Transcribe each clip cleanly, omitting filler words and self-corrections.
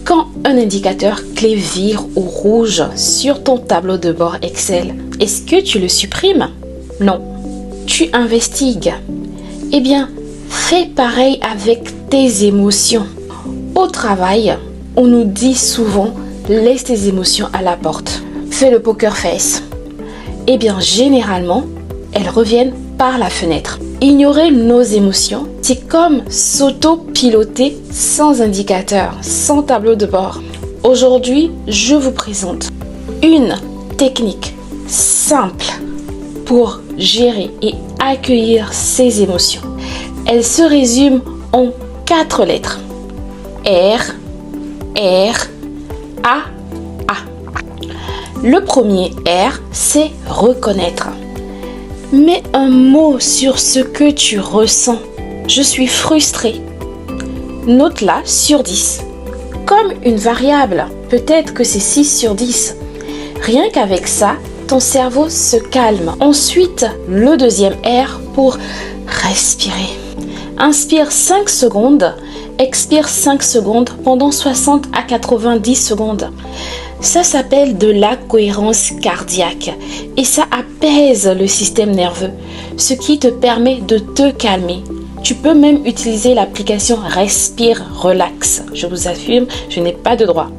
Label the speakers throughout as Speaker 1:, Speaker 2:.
Speaker 1: Quand un indicateur clé vire au rouge sur ton tableau de bord Excel, est-ce que tu le supprimes? Non. Tu investigues. Eh bien, fais pareil avec tes émotions. Au travail, on nous dit souvent « laisse tes émotions à la porte ». Fais le poker face. Eh bien, généralement, elles reviennent par la fenêtre. Ignorer nos émotions, c'est comme s'auto-piloter sans indicateur, sans tableau de bord. Aujourd'hui, je vous présente une technique simple pour gérer et accueillir ses émotions. Elle se résume en 4 lettres. R, A, A. Le premier R, c'est reconnaître. Mets un mot sur ce que tu ressens. Je suis frustré. Note-la sur 10. Comme une variable. Peut-être que c'est 6 sur 10. Rien qu'avec ça, ton cerveau se calme. Ensuite, le deuxième R pour respirer. Inspire 5 secondes. Expire 5 secondes pendant 60 à 90 secondes. Ça s'appelle de la cohérence cardiaque et ça apaise le système nerveux, ce qui te permet de te calmer. Tu peux même utiliser l'application Respire Relax. Je vous affirme, je n'ai pas de droit.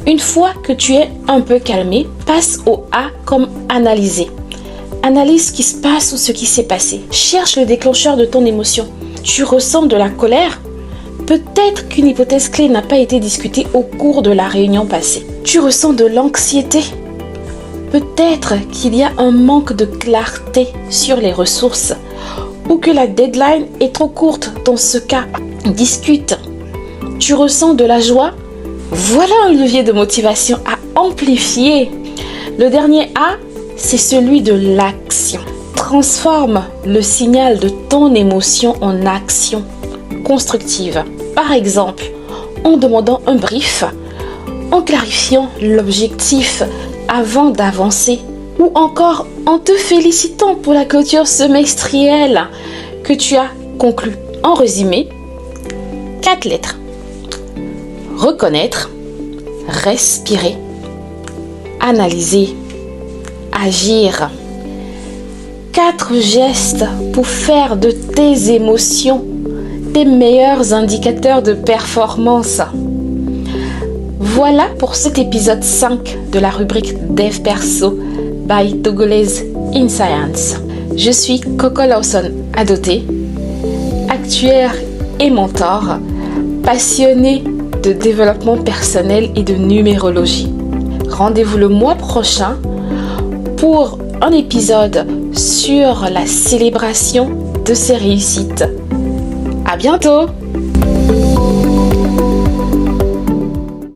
Speaker 1: Une fois que tu es un peu calmé, passe au A comme analyser. Analyse ce qui se passe ou ce qui s'est passé. Cherche le déclencheur de ton émotion. Tu ressens de la colère? Peut-être qu'une hypothèse clé n'a pas été discutée au cours de la réunion passée. Tu ressens de l'anxiété. Peut-être qu'il y a un manque de clarté sur les ressources ou que la deadline est trop courte. Dans ce cas, discute. Tu ressens de la joie? Voilà un levier de motivation à amplifier. Le dernier A, c'est celui de l'action. Transforme le signal de ton émotion en action constructive. Par exemple, en demandant un brief, en clarifiant l'objectif avant d'avancer ou encore en te félicitant pour la clôture semestrielle que tu as conclue. En résumé, 4 lettres. Reconnaître, respirer, analyser, agir. 4 gestes pour faire de tes émotions tes meilleurs indicateurs de performance. Voilà pour cet épisode 5 de la rubrique Dev Perso by Togolaise in Science. Je suis Coco Lawson Adoté, actuaire et mentor, passionnée de développement personnel et de numérologie. Rendez-vous le mois prochain pour un épisode sur la célébration de ses réussites. À bientôt!